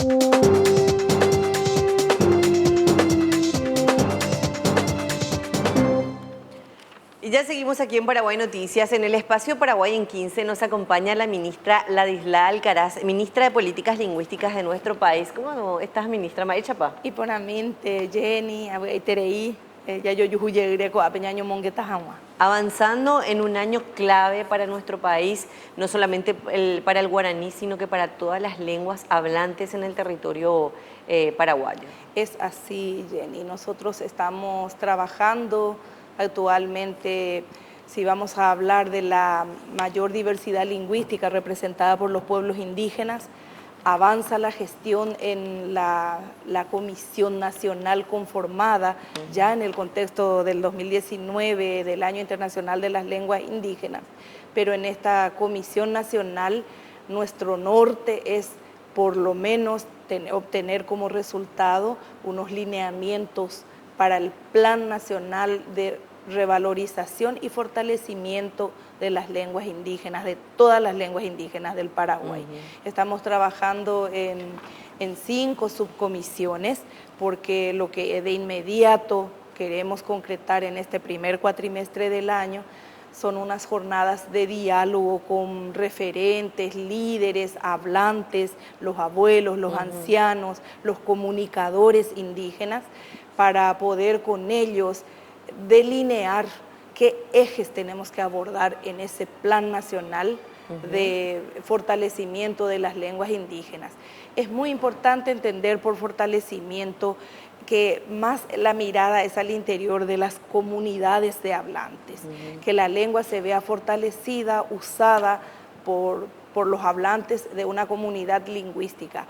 Y ya seguimos aquí en Paraguay Noticias. En el espacio Paraguay en 15 nos acompaña la ministra Ladislao Alcaraz, ministra de Políticas Lingüísticas de nuestro país. ¿Cómo estás, ministra? María Chapa. Y por aminte, Jenny, Tereí, ya yo yuhuye greco, apeñaño mongueta jamás. Avanzando en un año clave para nuestro país, no solamente para el guaraní, sino que para todas las lenguas hablantes en el territorio paraguayo. Es así, Jenny. Nosotros estamos trabajando actualmente, si vamos a hablar de la mayor diversidad lingüística representada por los pueblos indígenas, avanza la gestión en la Comisión Nacional conformada ya en el contexto del 2019, del Año Internacional de las Lenguas Indígenas. Pero en esta Comisión Nacional nuestro norte es por lo menos obtener como resultado unos lineamientos para el Plan Nacional de revalorización y fortalecimiento de las lenguas indígenas, de todas las lenguas indígenas del Paraguay. Estamos trabajando en 5 subcomisiones porque lo que de inmediato queremos concretar en este primer cuatrimestre del año son unas jornadas de diálogo con referentes, líderes, hablantes, los abuelos, los ancianos, los comunicadores indígenas, para poder con ellos delinear qué ejes tenemos que abordar en ese plan nacional de fortalecimiento de las lenguas indígenas. Es muy importante entender por fortalecimiento que más la mirada es al interior de las comunidades de hablantes, que la lengua se vea fortalecida, usada por los hablantes de una comunidad lingüística.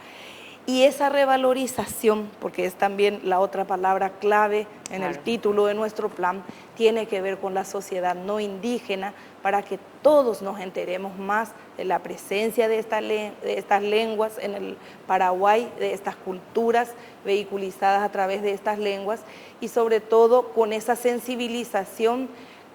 Y esa revalorización, porque es también la otra palabra clave en el título de nuestro plan, tiene que ver con la sociedad no indígena, para que todos nos enteremos más de la presencia de estas lenguas en el Paraguay, de estas culturas vehiculizadas a través de estas lenguas, y sobre todo con esa sensibilización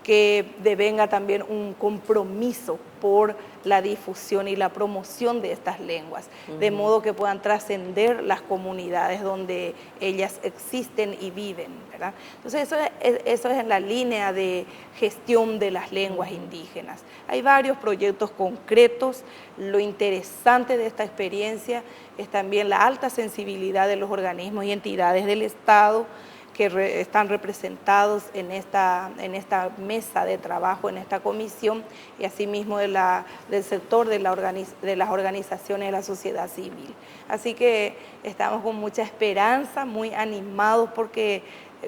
que devenga también un compromiso por la difusión y la promoción de estas lenguas, de modo que puedan trascender las comunidades donde ellas existen y viven, ¿verdad? Entonces eso es en la línea de gestión de las lenguas indígenas. Hay varios proyectos concretos. Lo interesante de esta experiencia es también la alta sensibilidad de los organismos y entidades del Estado que están representados en esta mesa de trabajo, en esta comisión, y asimismo del sector de las organizaciones de la sociedad civil. Así que estamos con mucha esperanza, muy animados, porque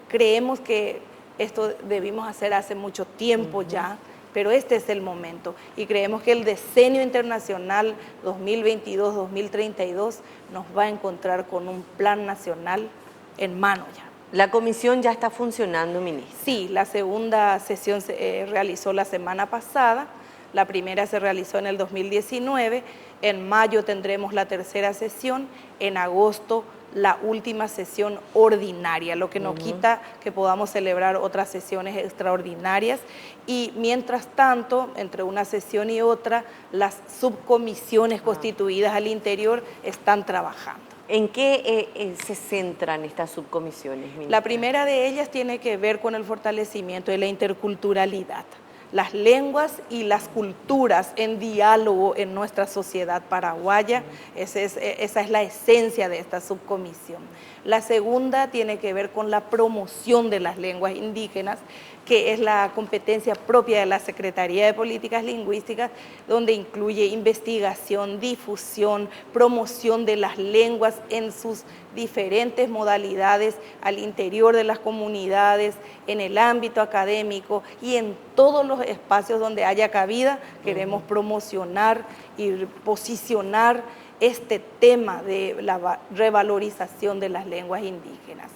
creemos que esto debimos hacer hace mucho tiempo ya, pero este es el momento, y creemos que el Decenio Internacional 2022-2032 nos va a encontrar con un plan nacional en mano ya. ¿La comisión ya está funcionando, ministra? Sí, la segunda sesión se realizó la semana pasada, la primera se realizó en el 2019, en mayo tendremos la tercera sesión, en agosto la última sesión ordinaria, lo que no quita que podamos celebrar otras sesiones extraordinarias, y mientras tanto, entre una sesión y otra, las subcomisiones constituidas al interior están trabajando. ¿En qué se centran estas subcomisiones, ministra? La primera de ellas tiene que ver con el fortalecimiento de la interculturalidad, las lenguas y las culturas en diálogo en nuestra sociedad paraguaya. Esa es la esencia de esta subcomisión. La segunda tiene que ver con la promoción de las lenguas indígenas, que es la competencia propia de la Secretaría de Políticas Lingüísticas, donde incluye investigación, difusión, promoción de las lenguas en sus diferentes modalidades al interior de las comunidades, en el ámbito académico y en todos los espacios donde haya cabida. Queremos promocionar y posicionar este tema de la revalorización de las lenguas indígenas.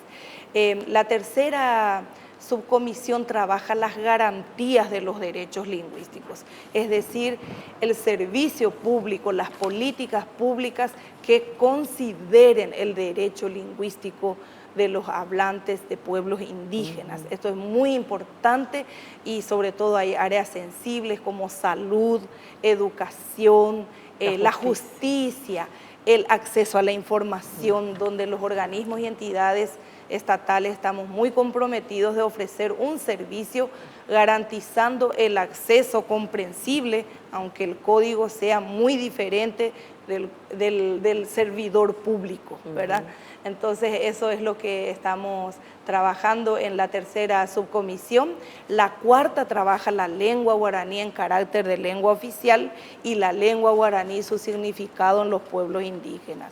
La tercera subcomisión trabaja las garantías de los derechos lingüísticos, es decir, el servicio público, las políticas públicas que consideren el derecho lingüístico de los hablantes de pueblos indígenas. Esto es muy importante, y sobre todo hay áreas sensibles como salud, educación, la justicia, el acceso a la información, donde los organismos y entidades estatales estamos muy comprometidos de ofrecer un servicio garantizando el acceso comprensible, aunque el código sea muy diferente del servidor público, ¿verdad? Entonces eso es lo que estamos trabajando en la tercera subcomisión. La cuarta trabaja la lengua guaraní en carácter de lengua oficial y la lengua guaraní su significado en los pueblos indígenas.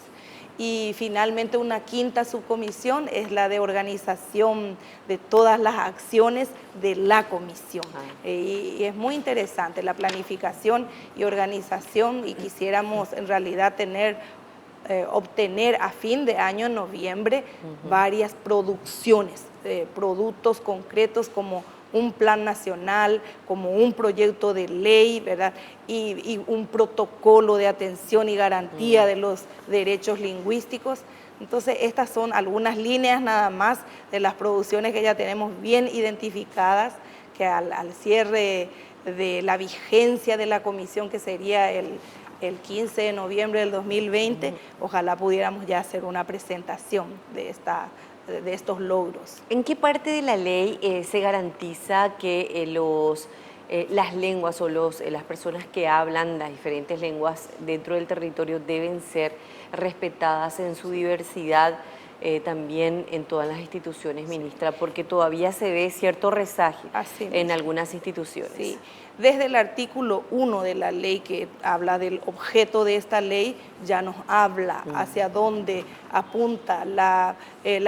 Y finalmente una quinta subcomisión es la de organización de todas las acciones de la comisión. Y es muy interesante la planificación y organización, y quisiéramos en realidad obtener a fin de año, en noviembre, varias producciones, productos concretos como un plan nacional, como un proyecto de ley, ¿verdad? Y un protocolo de atención y garantía de los derechos lingüísticos. Entonces, estas son algunas líneas nada más de las producciones que ya tenemos bien identificadas, que al cierre de la vigencia de la comisión, que sería el 15 de noviembre del 2020, ojalá pudiéramos ya hacer una presentación de estos logros. ¿En qué parte de la ley se garantiza que las lenguas o las personas que hablan las diferentes lenguas dentro del territorio deben ser respetadas en su diversidad, también en todas las instituciones, ministra? Porque todavía se ve cierto rezago en algunas instituciones. Sí. Desde el artículo 1 de la ley, que habla del objeto de esta ley, ya nos habla hacia dónde apunta la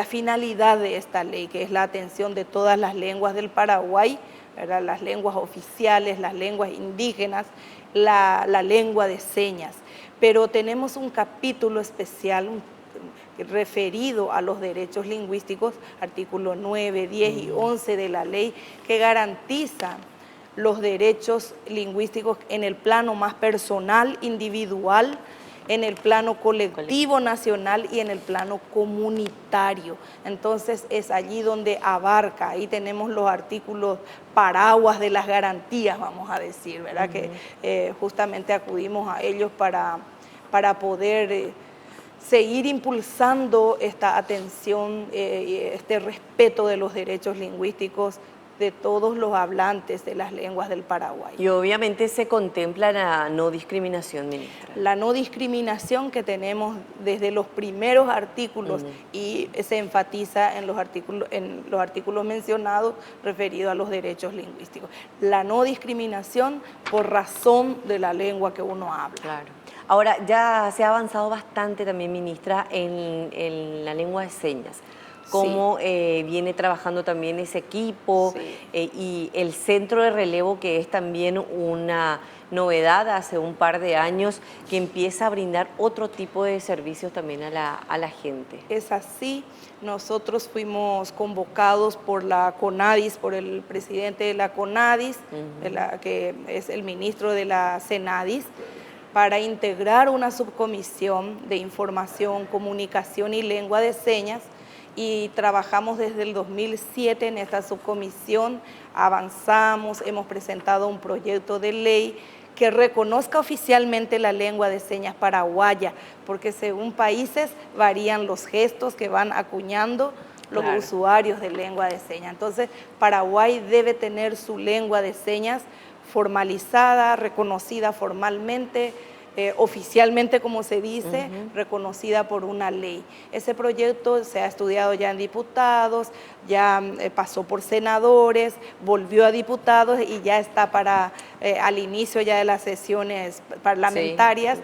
finalidad de esta ley, que es la atención de todas las lenguas del Paraguay, ¿verdad? Las lenguas oficiales, las lenguas indígenas, la lengua de señas. Pero tenemos un capítulo especial referido a los derechos lingüísticos, artículo 9, 10 y 11 de la ley, que garantiza los derechos lingüísticos en el plano más personal, individual, en el plano colectivo, nacional y en el plano comunitario. Entonces es allí donde abarca, ahí tenemos los artículos paraguas de las garantías, vamos a decir, ¿verdad? Que justamente acudimos a ellos para poder seguir impulsando esta atención, este respeto de los derechos lingüísticos de todos los hablantes de las lenguas del Paraguay. Y obviamente se contempla la no discriminación, ministra. La no discriminación que tenemos desde los primeros artículos y se enfatiza en los artículos mencionados referidos a los derechos lingüísticos. La no discriminación por razón de la lengua que uno habla. Claro. Ahora, ya se ha avanzado bastante también, ministra, en la lengua de señas. Cómo viene trabajando también ese equipo y el centro de relevo, que es también una novedad hace un par de años, que empieza a brindar otro tipo de servicios también a la gente. Es así. Nosotros fuimos convocados por la CONADIS, por el presidente de la CONADIS, que es el ministro de la CENADIS, para integrar una subcomisión de información, comunicación y lengua de señas, y trabajamos desde el 2007 en esta subcomisión, avanzamos, hemos presentado un proyecto de ley que reconozca oficialmente la lengua de señas paraguaya, porque según países varían los gestos que van acuñando los usuarios de lengua de señas. Entonces, Paraguay debe tener su lengua de señas formalizada, reconocida formalmente, oficialmente, como se dice, reconocida por una ley. Ese proyecto se ha estudiado ya en diputados, ya pasó por senadores, volvió a diputados y ya está al inicio ya de las sesiones parlamentarias.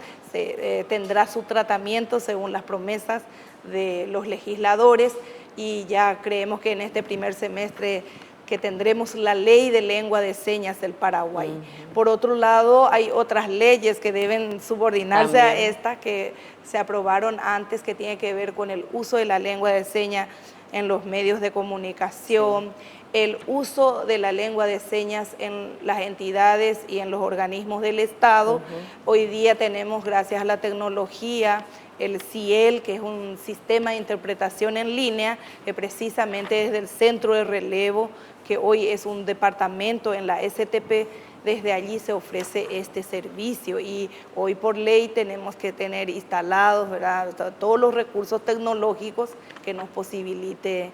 Tendrá su tratamiento según las promesas de los legisladores, y ya creemos que en este primer semestre que tendremos la ley de lengua de señas del Paraguay. Por otro lado, hay otras leyes que deben subordinarse a esta, que se aprobaron antes, que tiene que ver con el uso de la lengua de señas en los medios de comunicación, el uso de la lengua de señas en las entidades y en los organismos del Estado. Hoy día tenemos, gracias a la tecnología, el CIEL, que es un sistema de interpretación en línea, que precisamente es del centro de relevo, que hoy es un departamento en la STP desde allí se ofrece este servicio y hoy por ley tenemos que tener instalados, ¿verdad?, todos los recursos tecnológicos que nos posibilite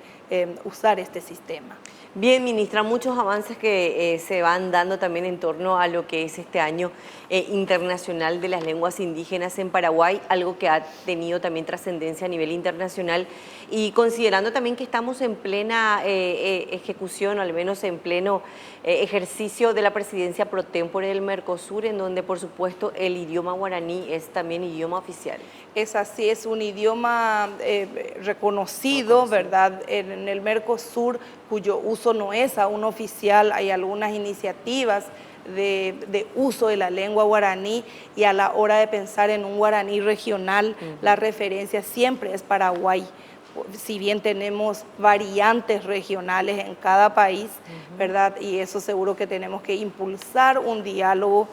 usar este sistema. Bien, ministra, muchos avances que se van dando también en torno a lo que es este año internacional de las lenguas indígenas en Paraguay, algo que ha tenido también trascendencia a nivel internacional, y considerando también que estamos en plena ejecución, o al menos en pleno ejercicio de la presidencia pro tempore del Mercosur, en donde por supuesto el idioma guaraní es también idioma oficial. Es así, es un idioma reconocido, ¿verdad?, en el Mercosur, cuyo uso no es aún oficial. Hay algunas iniciativas de uso de la lengua guaraní, y a la hora de pensar en un guaraní regional, la referencia siempre es Paraguay. Si bien tenemos variantes regionales en cada país, ¿verdad?, y eso seguro que tenemos que impulsar un diálogo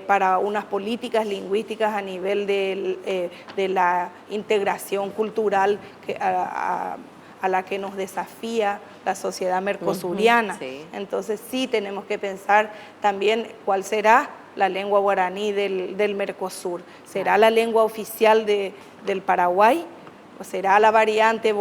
para unas políticas lingüísticas a nivel de la integración cultural a la que nos desafía la sociedad mercosuriana. Sí. Entonces sí tenemos que pensar también cuál será la lengua guaraní del Mercosur. ¿Será la lengua oficial del Paraguay? ¿O será la variante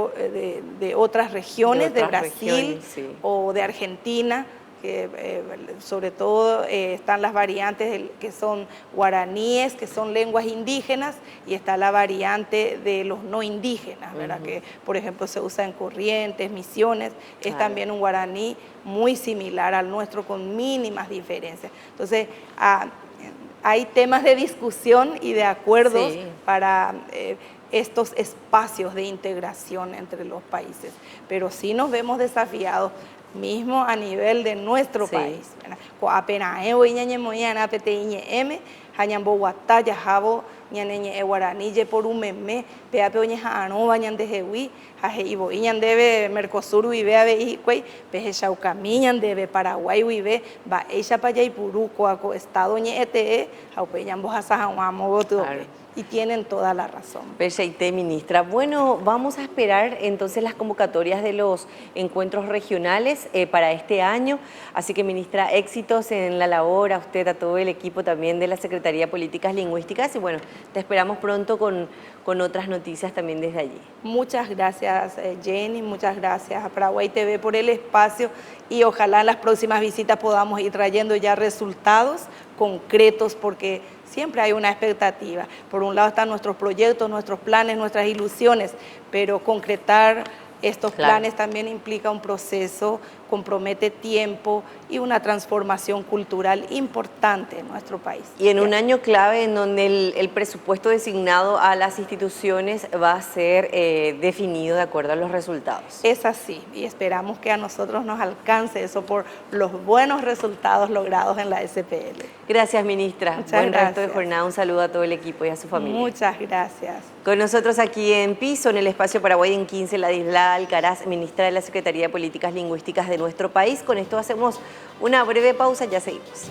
de otras regiones, de Brasil sí, o de Argentina? Que sobre todo están las variantes que son guaraníes, que son lenguas indígenas, y está la variante de los no indígenas, ¿verdad?, que por ejemplo se usa en Corrientes, Misiones, es también un guaraní muy similar al nuestro con mínimas diferencias. Entonces hay temas de discusión y de acuerdos para estos espacios de integración entre los países, pero sí nos vemos desafiados mismo a nivel de nuestro país. Apenas guaraní por un meme, peape oñejano bañan de jehui, jaje ibo iñan debe Mercosur vive a vehicuey, peje chaucamiñan debe Paraguay vive, va ella para Yaipuru, coaco estado ñete, jaupeñan bojasajamogo todo. Y tienen toda la razón. Perfecto, ministra. Bueno, vamos a esperar entonces las convocatorias de los encuentros regionales para este año. Así que, ministra, éxitos en la labor, a usted, a todo el equipo también de la Secretaría de Políticas Lingüísticas. Y bueno, te esperamos pronto con otras noticias también desde allí. Muchas gracias, Jenny. Muchas gracias a Paraguay TV por el espacio. Y ojalá en las próximas visitas podamos ir trayendo ya resultados concretos, porque siempre hay una expectativa. Por un lado están nuestros proyectos, nuestros planes, nuestras ilusiones, pero concretar estos planes también implica un proceso, compromete tiempo y una transformación cultural importante en nuestro país. Y en un año clave en donde el presupuesto designado a las instituciones va a ser definido de acuerdo a los resultados. Es así, y esperamos que a nosotros nos alcance eso por los buenos resultados logrados en la SPL. Gracias, ministra. Buen resto de jornada. Un saludo a todo el equipo y a su familia. Muchas gracias. Con nosotros aquí en Piso, en el Espacio Paraguay en 15, Ladislao Alcaraz, ministra de la Secretaría de Políticas Lingüísticas de nuestro país. Con esto hacemos una breve pausa, ya seguimos.